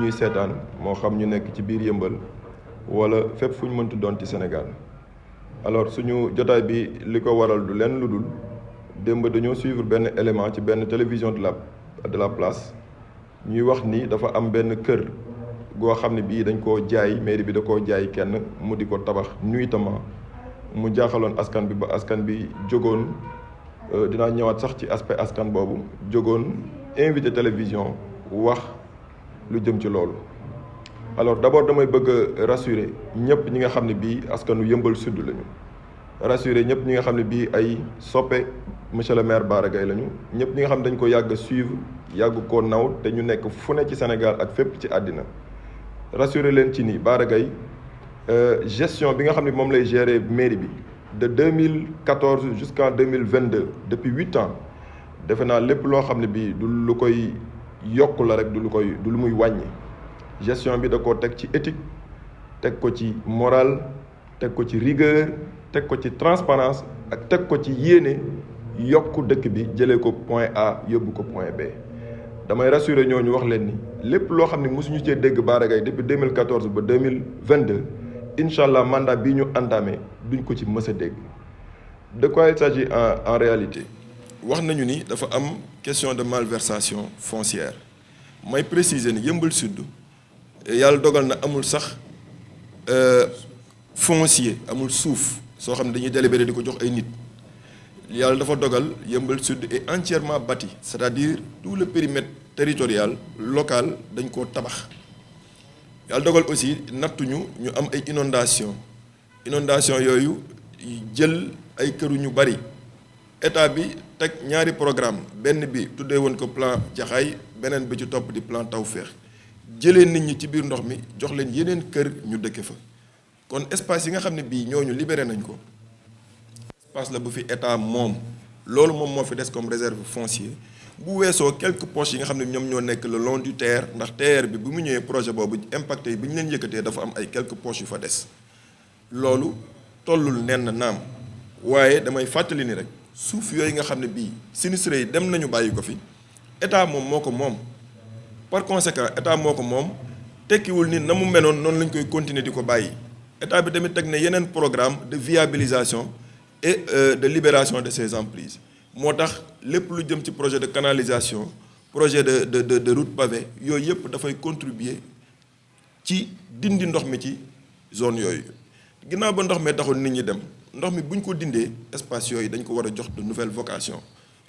ñuy seetaan moo xam ñu nekk ci biir Yëmbal wala fépp fu ñu mënti doon ci Sénégal. alors suñu jotaay bi li ko waral du lenn lu dul démb dañoo suivre benn élément ci benn télévision de la place ñuy wax ni dafa am benn kër goo xam ne bii dañ koo jaay mairie bi da koo jaay kenn mu di ko tabax nuitamment mu jaaxaloon askan bi ba askan bi jógoon dinaa ñëwaat sax ci aspect askan boobu jógoon invité télévision wax lu jëm ci loolu. alors d'abord damay bëgg a rassurer ñëpp ñi nga xam ne bii askanu Yëmbal Sud lañu rassurer ñëpp ñi nga xam ne bii ay soppe monsieur le maire Bara Gaye lañu ñëpp ñi nga xam ne dañ ko yàgg suivre yàgg koo naw te ñu nekk fu ne ci Sénégal ak fépp ci àddina rassurer leen ci ni Bara Gaye gestion bi nga xam ne moom lay gérer mairie bi de 2014 jusqu'en 2022 depuis 8 ans defe naa lépp loo xam ne bii du lu koy yokk la rek du lu muy wàññi. gestion bi da koo teg ci éthique teg ko ci morale teg ko ci rigueur teg ko ci transparence ak teg ko ci yéene yokk dëkk bi jëlee ko point A yóbbu ko point B. damay rassurer ñooñu wax leen ni lépp loo xam ne mosuñu cee dégg Bara Gaye depuis 2014 ba 2022 incha allah mandat bii ñu entamé duñ ko ci mës a dégg. de quoi il s'agit en réalité wax nañu ni dafa am question de malversation foncière may préciser ni Yëmbal Sud. yàlla dogal na amul sax foncier amul suuf soo xam ne dañuy délibéré di ko jox ay nit yàlla dafa dogal Yëmbal Sud est entièrement bâti c'est-à-dire tout le périmètre territorial local dañ koo tabax yàlla dogal aussi nattuñu ñu am ay inondation yooyu jël ay këru ñu bari état bi teg ñaari programme benn bi tuddee woon ko plan Jaxaay beneen bi ci topp di plan Tawfekh jëlee nit ñi ci biir ndox mi jox leen yeneen kër ñu dëkke fa kon espace yi nga xam ne bii ñooñu libéré nañ ko espace la bu fi état moom loolu moom moo fi des comme réserve foncière bu weesoo quelques poches yi nga xam ne ñoom ñoo nekk le long du TER ndax TER bi bu mu ñëwee projet boobu impacté yi bi ñu leen yëkkatee dafa am ay quelques poches yu fa des loolu tollul nenn naam waaye damay fàttali ni rek suuf yooyu nga xam ne bii sinistré yi dem nañu bàyyi ko fi état moom moo ko moom. par conséquent état moo ko moom tekkiwul ni na mu meloon noonu lañ koy continuer di ko bàyyi état bi tamit teg na yeneen programme de viabilisation et de libération de ces emprises moo tax lépp lu jëm ci projet de canalisation projet de route pavée yooyu yëpp dafay contribuer ci dindi ndox mi ci zone yooyu ginnaaw ba ndox mi taxul nit ñi dem ndox mi bu ñu ko dindee espace yooyu dañ ko war a jox de nouvelles vocations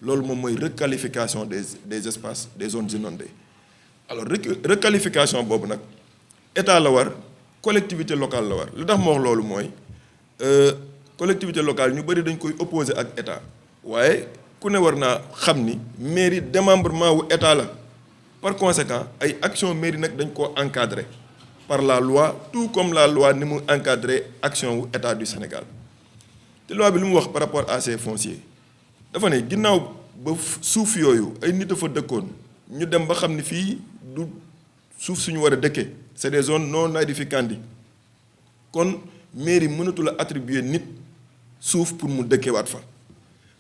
loolu moom mooy requalification des espaces des zones inondées alors requalification boobu nag état la war collectivité locale la war li tax ma wax loolu mooy collectivité locale ñu bëri dañ koy opposer ak état waaye ku ne war naa xam ni mairie démembrement wu état la par conséquent ay action mairie nag dañ koo encadrer par la loi tout comme la loi ni mu encadrer action wu état du Sénégal te loi bi lu mu wax par rapport à ces fonciers dafa ne ginnaaw ba suuf yooyu ay nit a fa dëkkoon ñu dem ba xam ni fii du suuf suñu war a dëkkee c'est des zones non aedificantes kon mairie mënatul a attribuer nit suuf pour mu dëkkewaat fa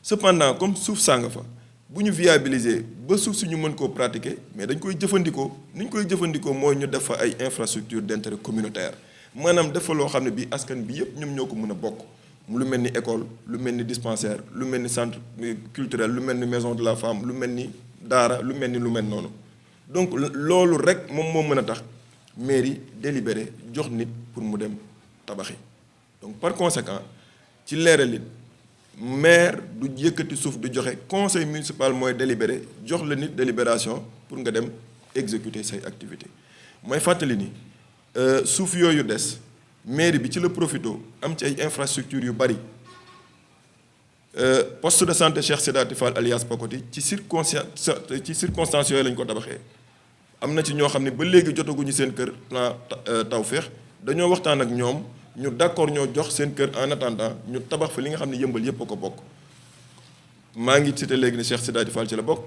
cependant comme suuf saa nga fa bu ñu viabiliser ba suuf si ñu mën koo pratiquer mais dañ koy jëfandikoo ni ñu koy jëfandikoo mooy ñu def fa ay infrastructures d'intérêt communautaire maanaam def fa loo xam ne bii askan bi yëpp ñoom ñoo ko mën a bokk lu mel ni école lu mel ni dispensaire lu mel ni centre culturel lu mel ni maison de la femme lu mel ni daara lu mel ni lu mel noonu donc loolu rek moom moo mën a tax mairie délibéré jox nit pour mu dem tabaxi donc par conséquent ci leeral it maire du yëkkati suuf du joxe conseil municipal mooy délibéré jox la nit délibération pour nga dem exécuter say activités mooy fàttali ni suuf yooyu des mairie bi ci la profito am ci ay infrastructures yu bari poste de santé Cheikh Sédati Fall alias Pakoti ci circonstances yooyu lañ ko tabaxee am na ci ñoo xam ne ba léegi jotaguñu seen kër plan Tawfekh dañoo waxtaan ak ñoom ñu d'accord ñoo jox seen kër en attendant ñu tabax fa li nga xam ne Yëmbal yëpp a ko bokk maa ngi cité léegi ne Cheikh Sédati Fall ci la bokk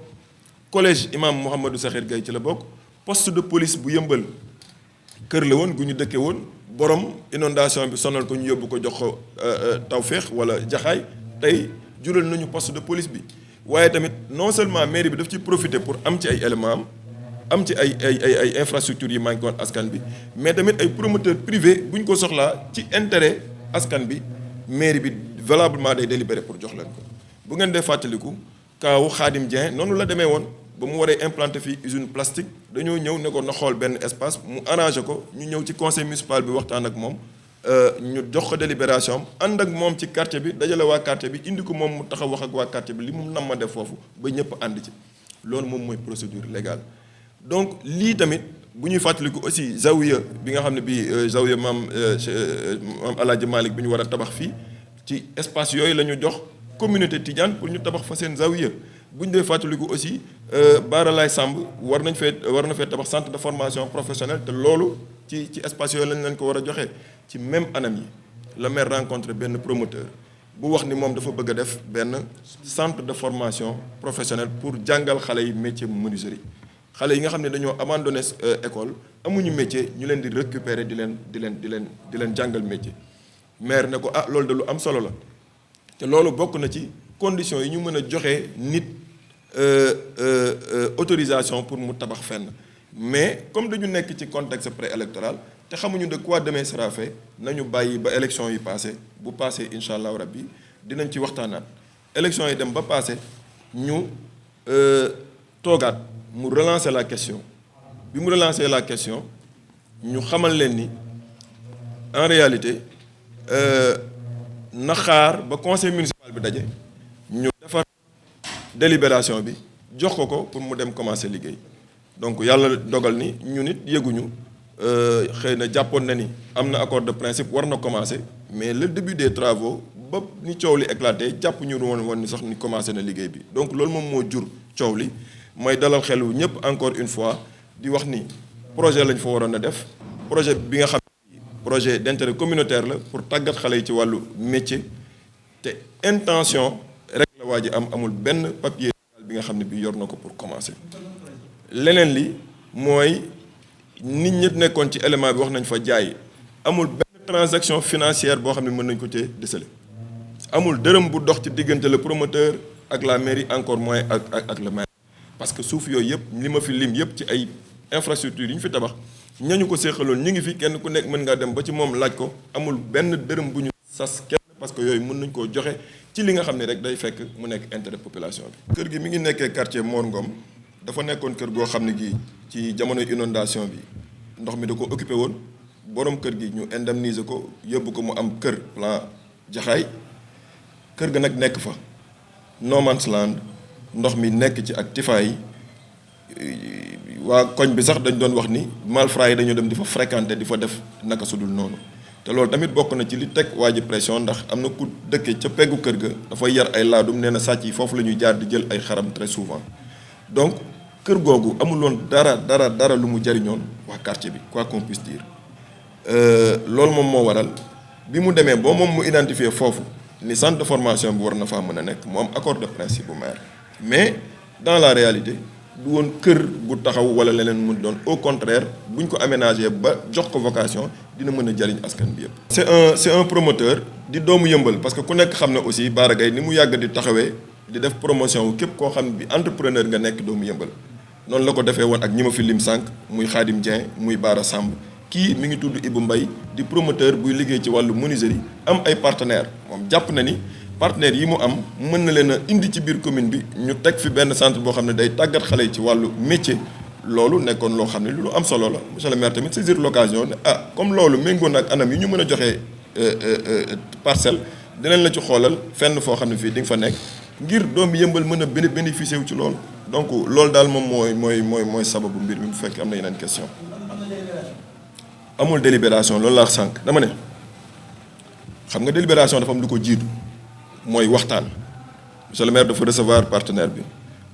collège imam Mouhamadou Sakhir Gaye ci la bokk poste de police bu Yëmbal kër la woon gu ñu dëkkee woon borom inondation bi sonal ko ñu yóbbu ko jox ko Tawfekh wala Jaxaay tey jural nañu poste de police bi waaye tamit non seulement mairie bi daf ci profiter pour am ci ay éléments am am ci ay infrastructures yi manqué woon askan bi mais tamit ay promoteurs privés bu ñu ko soxlaa ci intérêt askan bi mairie bi valablement day délibéré pour jox leen ko. bu ngeen dee fàttaliku kaawu Khadim Dieng noonu la demee woon ba mu waree implanter fii usine plastique dañoo ñëw ne ko na xool benn espace mu arrangé ko ñu ñëw ci conseil municipal bi waxtaan ak moom ñu jox ko délibération am ànd ak moom ci quartier bi dajale waa quartier bi indi ko moom mu taxaw wax ak waa quartier bi li mu nam ma def foofu ba ñëpp ànd ci loolu moom mooy procédure légale. donc lii tamit bu ñuy fàttaliku aussi zawiya bi nga xam ne bii zawiya maam El Hadj Malick bi ñu war a tabax fii ci espace yooyu la ñu jox communauté Tidiane pour ñu tabax fa seen zawiya bu ñu dee fàttaliku aussi Baara Laay Samb war na fee tabax centre de formation professionnelle te loolu ci espace yooyu lañ leen ko war a joxe ci même anam yi la maire rencontré benn promoteur bu wax ni moom dafa bëgg a def benn centre de formation professionnelle pour jàngal xale yi métier menuiserie xale yi nga xam ne dañoo abandonné école amuñu métier ñu leen di récupérer di leen jàngal métier maire ne ko ah loolu de lu am solo la te loolu bokk na ci conditions yi ñu mën a joxe nit autorisation pour mu tabax fenn mais comme dañu nekk ci contexte préélectoral te xamuñu de quoi demain sera fait nañu bàyyi ba élection yi passé bu passé incha allahu rabbi dinañ ci waxtaanaat élection yi dem ba passé ñu toogaat mu relancer la question bi mu relancer la question ñu xamal leen ni en réalité na xaar ba conseil municipal bi daje ñu defar délibération bi jox ko pour mu dem commencer liggéey donc yàlla dogal ni ñu nit yëguñu xëy na jàppoon na ni am na accord de principe war na commencer mais le début des travaux ba ni coow li éclaté jàpp ñu woon ni sax ni commencé na liggéey bi donc loolu moom moo jur coow li mooy dalal xelu ñëpp encore une fois di wax ni projet lañ fa waroon a def projet bi nga xam ne projet d'intérêt communautaire la pour tàggat xale yi ci wàllu métier te intention rek la waa ji amul benn papier bi nga xam ne bi yor na ko pour commencer. leneen li mooy nit ñi nekkoon ci élément bi wax nañ fa jaay amul benn transaction financière boo xam ne mën nañ ko cee déceler amul dërëm bu dox ci diggante le promoteur ak la mairie encore moins ak le maire. parce que suuf yooyu yëpp li ma fi lim yëpp ci ay infrastructures yi ñu fi tabax ñañu ko seexaloon ñu ngi fi kenn ku nekk mën ngaa dem ba ci moom laaj ko amul benn dërëm bu ñu sas kenn parce que yooyu mën nañ koo joxe ci li nga xam ne rek day fekk mu nekk intérêt population bi. kër gi mi ngi nekkee quartier Mor Ngom dafa nekkoon kër goo xam ne gii ci jamono inondation bi ndox mi da ko occupé woon borom kër gi ñu indemniser ko yóbbu ko mu am kër plan Jaxaay kër ga nag nekk fa no man's land ndox mi nekk ci ak tifaay waa koñ bi sax dañ doon wax ni malfrats yi dañoo dem di fa fréquenter di fa def naka sudul noonu te loolu tamit bokk na ci li teg waa ji pression ndax am na ku dëkke ca peggu kër ga dafay yar ay laadum nee na sàcc yi foofu la ñuy jaar di jël ay xaram très souvent donc kër googu amuloon dara lu mu jariñoon waa quartier bi quoi qu'on puisse dire loolu moom moo waral bi mu demee boo moom mu identifier foofu ni centre de formation bi war na faa mën a nekk mu am accord de principe bu maire mais dans la réalité du woon kër gu taxaw wala leneen mu doon au contraire buñ ko aménagé ba jox ko vocation dina mën a jariñ askan bi yëpp. c'est un promoteur di doomu Yëmbal parce que ku nekk xam ne aussi Bara Gaye ni mu yàgg di taxawee di def promotion wu képp koo xam ne bi entrepreneur nga nekk doomu Yëmbal noonu la ko defee woon ak ñi ma fi lim sànq muy Khadim Dieng muy Bara Samb kii mi ngi tudd Ibou Mbaye di promoteur buy liggéey ci wàllu menuiserie am ay partenaires moom jàpp na ni. partenaires yi mu am mën na leen a indi ci biir commune bi ñu teg fi benn centre boo xam ne day tàggat xale yi ci wàllu métier loolu nekkoon loo xam ne lu am solo la monsieur le maire tamit saisir l'occasion ne comme loolu méngoo na ak anam yi ñu mën a joxee parcelle dinañ la ci xoolal fenn foo xam ne fii di nga fa nekk ngir doomu Yëmbal mën a bénéficier wu ci loolu donc loolu daal moom mooy sababu mbir mi bu fekkee am na yeneen question amul délibération loolu laa sànq dama ne xam nga délibération dafa am lu ko jiitu mooy waxtaan monsieur le maire dafa recevoir partenaire bi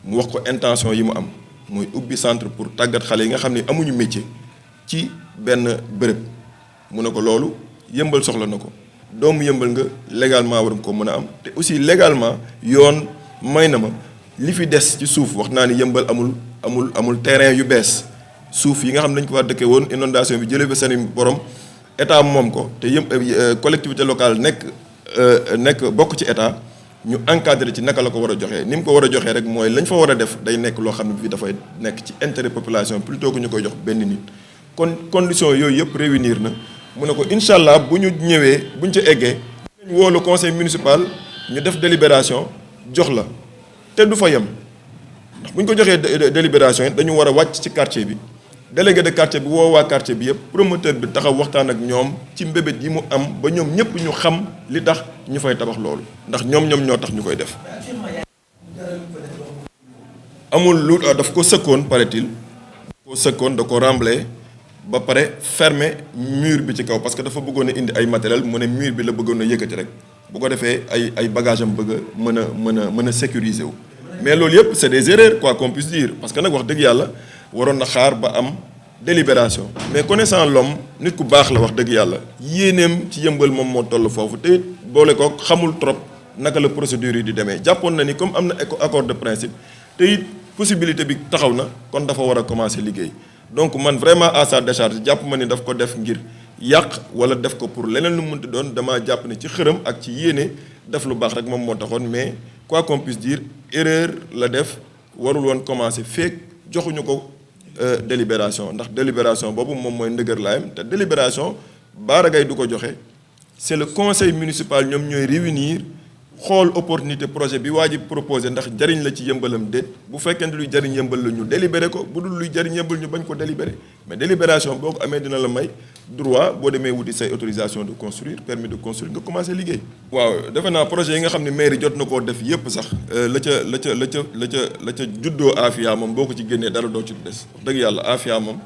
mu wax ko intention yi mu am mooy ubbi centre pour tàggat xale yi nga xam ne amuñu métier ci benn bërëb mu ne ko loolu Yëmbal soxla na ko doomu Yëmbal nga légalement war nga ko mën a am te aussi légalement yoon may na ma li fi des ci suuf wax naa ni Yëmbal amul terrain yu bees suuf yi nga xam ne dañ ko war dëkkee woon inondation bi jëlee ba seen borom état moom ko te collectivité locale nekk bokk ci état ñu encadré ci naka la ko war a joxee ni mu ko war a joxee rek mooy lañ fa war a def day nekk loo xam ne bii dafay nekk ci intérêt population plutôt que ñu koy jox benn nit. kon condition yooyu yëpp réunir na mu ne ko incha allah bu ñu ñëwee bu ñu ca eggee ñu woo le conseil municipal ñu def délibération jox la te du fa yem ndax bu ñu ko joxee délibération yi dañu war a wàcc ci quartier bi. délégué de quartier bi woo waa quartier bi yëpp promoteur bi taxaw waxtaan ak ñoom ci mbébét yi mu am ba ñoom ñëpp ñu xam li tax ñu fay tabax loolu ndax ñoom ñoo tax ñu koy def. amul lu daf ko sëkkoon paraît-il ko sëkkoon da ko remblai ba pare fermer mur bi ci kaw parce que dafa bëggoon a indi ay matériel mu ne mur bi la bëggoon a yëkkati rek bu ko defee ay bagage am bëgg a mën a sécuriser wu. mais loolu yëpp c'est des erreurs quoi qu'on puisse dire parce que nag wax dëgg yàlla. waroon na xaar ba am délibération mais connaissant l'homme nit ku baax la wax dëgg yàlla yéeneem ci yëmbal moom moo toll foofu te it boole ko xamul trop naka la procédure yi di demee jàppoon na ni comme am na accord de principe te it possibilité bi taxaw na kon dafa war a commencer liggéey donc man vraiment à sa décharge jàpp ma ni daf ko def ngir yàq wala def ko pour leneen lu mënti doon damaa jàpp ne ci xërëm ak ci yéene def lu baax rek moom moo taxoon mais quoi qu'on puisse dire erreur la def warul woon commencer feek joxuñu ko délibération ndax délibération boobu moom mooy ndëgër laayam te délibération Bara Gaye du ko joxe c'est le conseil municipal ñoom ñooy réunir xool opportunité projet bi waa ji proposé ndax jariñ la ci yëmbalam déet bu fekkee ne luy jariñ yëmbal la ñu délibéré ko bu dul luy jariñ yëmbal ñu bañ ko délibéré mais délibération boo ko amee dina la may droit boo demee wuti say autorisation de construire permis de construire nga commencé liggéey. waaw defe naa projet yi nga xam ne mairie jot na koo def yépp sax la ca juddoo Afia moom boo ko ci génnee dara doo ci des wax dëgg yàlla Afia moom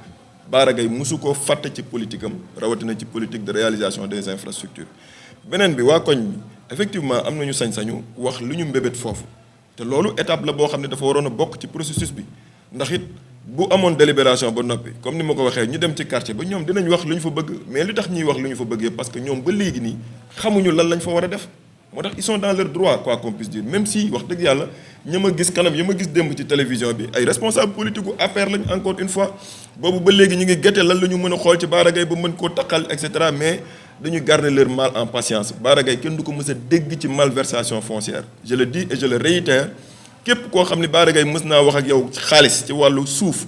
Bara Gaye mosu koo fàtte ci politique am rawatina ci politique de réalisation des infrastructures beneen bi waa koñ bi. effectivement am nañu sañ-sañu wax lu ñu mbébét foofu te loolu étape la boo xam ne dafa waroon a bokk ci processus bi ndax it bu amoon délibération ba noppi comme ni ma ko waxee ñu dem ci quartier ba ñoom dinañ wax lu ñu fa bëgg mais li tax ñuy wax lu ñu fa bëgg yëpp parce que ñoom ba léegi nii xamuñu lan lañ fa war a def moo tax ils sont dans leur droit quoi qu'on puisse dire même si wax dëgg yàlla ña ma gis kanam ya ma gis démb ci télévision bi ay responsable politique u APR lañ encore une fois boobu ba léegi ñu ngi gerte lan la ñu mën a xool ci Bara Gaye ba mën koo taqal et cetera mais dañu garder leur mal en patience Bara Gaye kenn du ko mës a dégg ci malversation foncière je le dis et je le réitère képp koo xam ne Bara Gaye mës naa wax ak yow xaalis ci wàllu suuf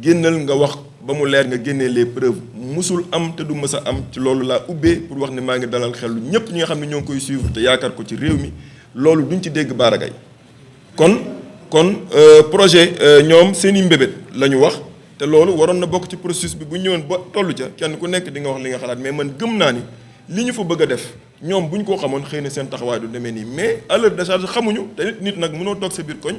génnal nga wax ba mu leer nga génnee les preuves musul am te du mës a am ci loolu laa ubbee pour wax ne maa ngi dalal xelu ñépp ñi nga xam ne ñoo ngi koy suivre te yaakaar ko ci réew mi loolu duñ ci dégg Bara Gaye kon projet ñoom seeni mbébét la ñu wax te loolu waroon na bokk ci processus bi bu ñëwoon ba tollu ca kenn ku nekk di nga wax li nga xalaat mais man gëm naa ni li ñu fa bëgg a def ñoom bu ñu ko xamoon xëy na seen taxawaay du demee nii mais à leur décharge xamuñu te nit nag mënoo toog sa biir koñ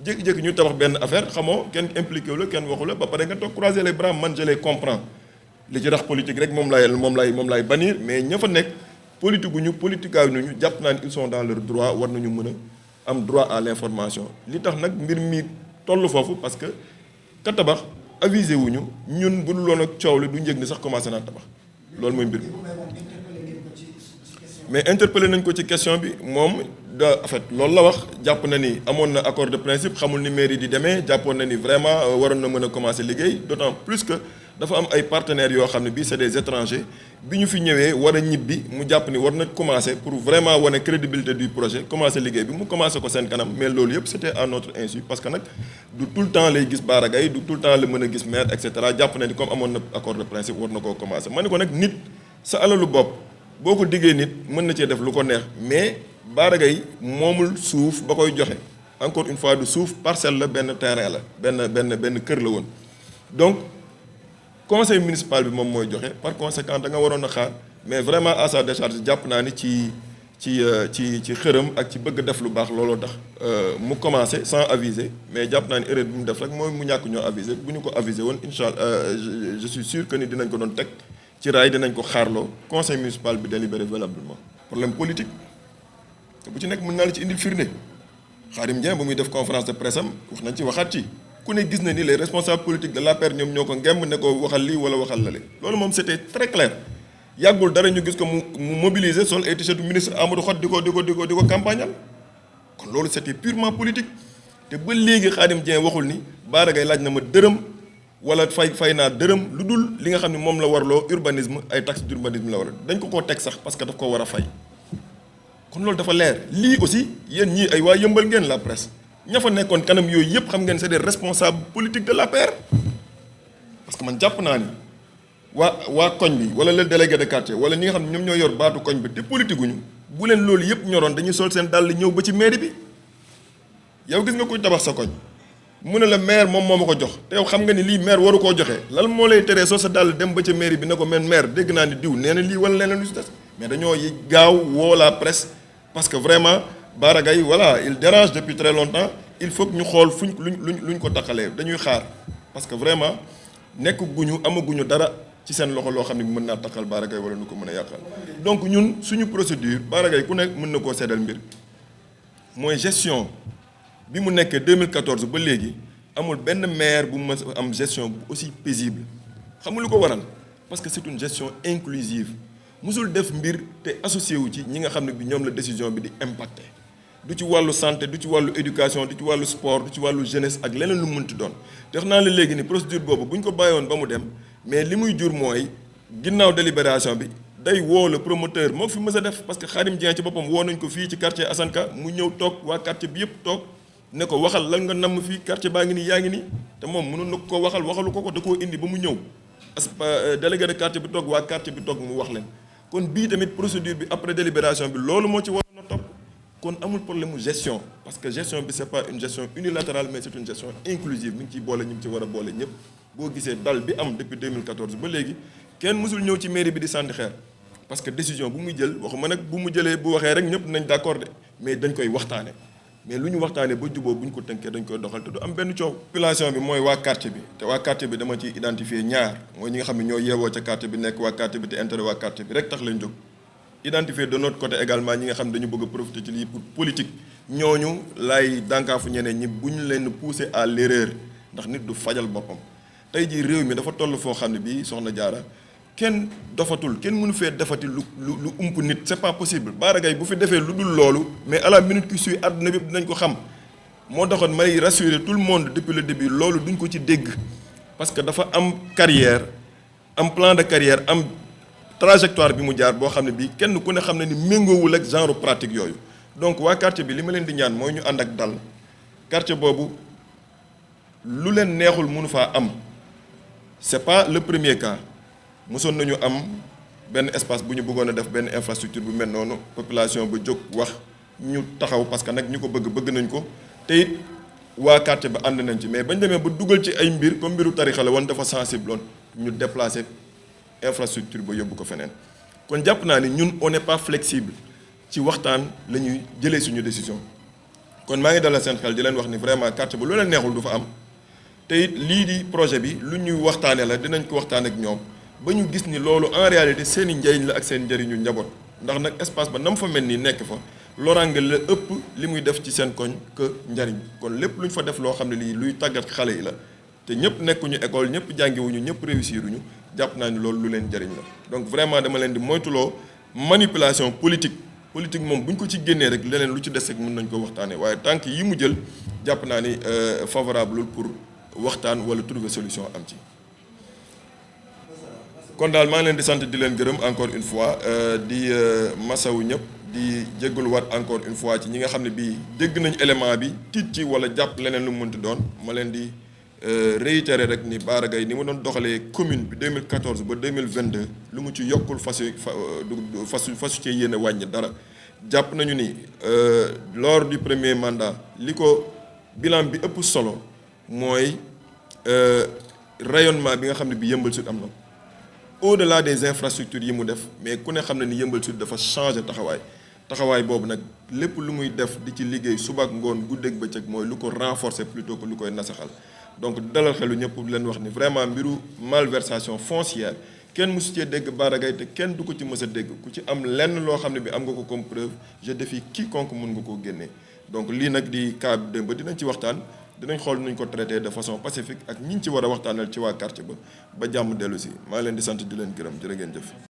jékki-jékki ñu tabax benn affaire xamoo kenn impliqué wu la kenn waxu la ba pare nga toog croiser les bras man je les comprends li ci rax politique rek moom laay bannir mais ña fa nekk politique gu ñu politikaay ñu jàpp naa ni ils sont dans leur droit war nañu mën a am droit à l'information li tax nag mbir mi toll foofu parce que ka tabax avisé wuñu ñun bu dul woon ak coow li du njëg ni sax commencé naa tabax loolu mooy mbir mi mais interpellé nañ ko ci question bi moom en fait loolu la wax jàpp na ni amoon na accord de principe xamul ni mairie di demee jàppoon na ni vraiment waroon na mën a commencer liggéey d'autant plus que dafa am ay partenaires yoo xam ne bii c'est des étrangers bi ñu fi ñëwee war a ñibbi mu jàpp ni war na commencer pour vraiment wane crédibilité du projet commencer liggéey bi mu commencer ko seen kanam mais loolu yëpp c'était à notre insu parce que nag du tout le temps lay gis Bara Gaye du tout le temps la mën a gis maire et cetera jàpp na ni comme amoon na accord de principe war na koo commencer ma ne ko nag nit sa alalu bopp boo ko diggee nit mën na cee def lu ko neex mais Bara Gaye moomul suuf ba koy joxe encore une fois du suuf parcelle la benn terrain la benn kër la woon donc conseil municipal bi moom mooy joxe par conséquent da nga waroon a xaar mais vraiment à sa décharge jàpp naa ni ci xërëm ak ci bëgg def lu baax looloo tax mu commencé sans aviser mais jàpp naa ni erreur bi mu def rek mooy mu ñàkk ñoo aviser bu ñu ko aviser woon incha allah je suis sûr que ni dinañ ko doon teg ci raay dinañ ko xaarloo conseil municipal bi délibéré valablement problème politique te bu ci nekk mën naa la ci indil firnde Khadim Dieng ba muy def conférence de presse am wax nañ ci waxaat ci ku ne gis na ni les responsables politiques de l'APR ñoom ñoo ko ngemb ne ko waxal lii wala waxal la loolu moom c'était très clair yàggul dara ñu gis ko mu mobiliser sol ay t-shirt ministre Amadou Hott di ko campagnal kon loolu c'était purement politique te ba léegi Khadim Dieng waxul ni Bara Gaye laaj na ma dërëm wala fay naa dërëm lu dul li nga xam ne moom la warloo urbanisme ay taxes d'urbanisme la war dañ ko koo teg sax parce que daf ko war a fay kon loolu dafa leer lii aussi yéen ñii ay waa yëmbal ngeen la presse ña fa nekkoon kanam yooyu yëpp xam ngeen c'est des responsables politiques de l'APR parce que man jàpp naa ni waa koñ bi wala le délégué de quartier wala ñi nga xam ne ñoom ñoo yor baatu koñ bi te politique guñu bu leen loolu yëpp ñoroon dañuy sol seen dàll ñëw ba ci mairie bi yow gis nga kuy tabax sa koñ mu ne la maire moom moo ma ko jox te yow xam nga ni lii maire waru koo joxe lan moo lay teree sol sa dàll dem ba ca mairie bi ne ko men maire dégg naa ni diw nee na lii wala leneen lu si des mais dañoo gaaw woo la presse parce que vraiment Bara Gaye voilà il dérange depuis très longtemps il faut que ñu xool fuñ luñ ko taqalee dañuy xaar parce que vraiment nekk guñu amaguñu dara ci seen loxo loo xam ne mën naa taqal Bara Gaye wala nu ko mën a yàqal donc ñun suñu procédure Bara Gaye ku nekk mën na koo seddal mbir mooy gestion bi mu nekkee 2014 ba léegi amul benn maire bu mës am gestion bu aussi paisible xam nga lu ko waral parce que c'est une gestion inclusive musul def mbir te associé wu ci ñi nga xam ne bi ñoom la décision bi di impacté du ci wàllu santé du ci wàllu éducation du ci wàllu sport du ci wàllu jeunesse ak leneen lu mënti doon te wax naa la léegi ni procédure boobu bu ñu ko bàyyoon ba mu dem mais li muy jur mooy ginnaaw délibération bi day woo le promoteur moo fi mës a def parce que Khadim Dieng ci boppam woo nañ ko fii ci quartier Assane Ka mu ñëw toog waa quartier bi yëpp toog ne ko waxal lan nga namm fii quartier baa ngi nii yaa ngi nii te moom mënoon na ko waxalu ko da koo indi ba mu ñëw parce que délégué de quartier bi toog waa quartier bi toog mu wax leen kon bii tamit procédure bi après délibération bi loolu moo ci waroon a topp kon amul problème mu gestion parce que gestion bi c'est pas une gestion unilatérale mais c'est une gestion inclusive mi ngi ciy boole ñu ngi ci war a boole ñëpp boo gisee dal bi am depuis 2014 ba léegi kenn mësul ñëw ci mairie bi di sànni xeer parce que décision bu muy jël waxuma nag bu mu jëlee bu waxee rek ñëpp nañ d'accord de mais dañ koy waxtaane mais lu ñu waxtaanee ba juboo bu ñu ko tënkee dañ koy doxal te du am benn coow. population bi mooy waa quartier bi te waa quartier bi dama ci identifier ñaar mooy ñi nga xam ne ñoo yeewoo ca quartier bi nekk waa quartier bi te intérêt waa quartier bi rek tax lañ jóg. identifier de notre côté également ñi nga xam ne dañu bëgg a profiter ci lii pour politique ñooñu lay dànkaafu ñeneen ñi bu ñu leen pousser à l'erreur ndax nit du fajal boppam tey jii réew mi dafa toll foo xam ne bii soxna Diarra kenn dofatul kenn mënu fee defati lu ump nit c'est pas possible Bara Gaye bu fi defee lu dul loolu mais à la minute qui suit àdduna bi dinañ ko xam moo taxoon may rassurer tout le monde depuis le début loolu duñ ko ci dégg parce que dafa am carrière am plan de carrière am trajectoire bi mu jaar boo xam ne bii kenn ku ne xam ne ni méngoowul ak genre pratique yooyu donc waa quartier bi li ma leen di ñaan mooy ñu ànd ak dal quartier boobu lu leen neexul mënu faa am c'est pas le premier cas mosoon nañu am benn espace bu ñu bëggoon a def benn infrastructure bu mel noonu population ba jóg wax ñu taxaw parce que nag ñu ko bëgg nañ ko te it waa quartier ba ànd nañ ci mais bañ demee ba dugal ci ay mbir comme mbiru tarixa la woon dafa sensible woon ñu déplacer infrastructure ba yóbbu ko feneen kon jàpp naa ni ñun on n'est pas flexible ci waxtaan la ñuy jëlee suñu décision kon maa ngi dalal seen xel di leen wax ni vraiment quartier ba lu leen neexul du fa am te it lii di projet bi lu ñuy waxtaanee la dinañ ko waxtaan ak ñoom ba ñu gis ni loolu en réalité seen i njëriñ la ak seen njëriñu njaboot ndax nag espace ba nam fa mel nii nekk fa loraange la ëpp li muy def ci seen koñ que njëriñ kon lépp lu ñu fa def loo xam ne lii luy tàggat xale yi la te ñëpp nekkuñu école ñëpp jàngiwuñu ñëpp réussiruñu jàpp naa ni loolu lu leen njëriñ la donc vraiment dama leen di moytuloo manipulation politique moom bu ñu ko ci génnee rek leneen lu ci des rek mën nañ ko waxtaanee waaye tant que yi mu jël jàpp naa ni favorable pour waxtaan wala trouver solution am ci. kon daal maa ngi leen di sant di leen gërëm encore une fois di masawu ñëpp di jégaluwaat encore une fois ci ñi nga xam ne bii dégg nañ élément bi tiit ci wala jàpp leneen lu mu mënti doon ma leen di réitérer rek ni Bara Gaye ni ma doon doxalee commune bi 2014 ba 2022 lu mu ci yokkul fasu ci yéene wàññi dara jàpp nañu ni lors du premier mandat li ko bilan bi ëpp solo mooy rayonnement bi nga xam ne bi Yeumbeul Sud am na au-delà des infrastructures yi mu def mais ku ne xam ne ni Yeumbeul Sud dafa changer taxawaay boobu nag lépp lu muy def di ci liggéey suba ak ngoon guddeeg bëccëg mooy lu ko renforcer plutôt que lu koy nasaxal donc dalal xelu ñëpp di leen wax ni vraiment mbiru malversation foncière kenn mësu cee dégg Bara Gaye te kenn du ko ci mës a dégg ku ci am lenn loo xam ne bi am nga ko comme preuve je défie quiconque mun nga koo génnee donc lii nag di cas bi démb dinañ ci waxtaan dinañ xool nuñ ko traité de façon pacifique ak ñi ñu ci war a waxtaanal ci waa quartier ba jàmm dellu si maa ngi leen di sant di leen gërëm jërë ngeen jëf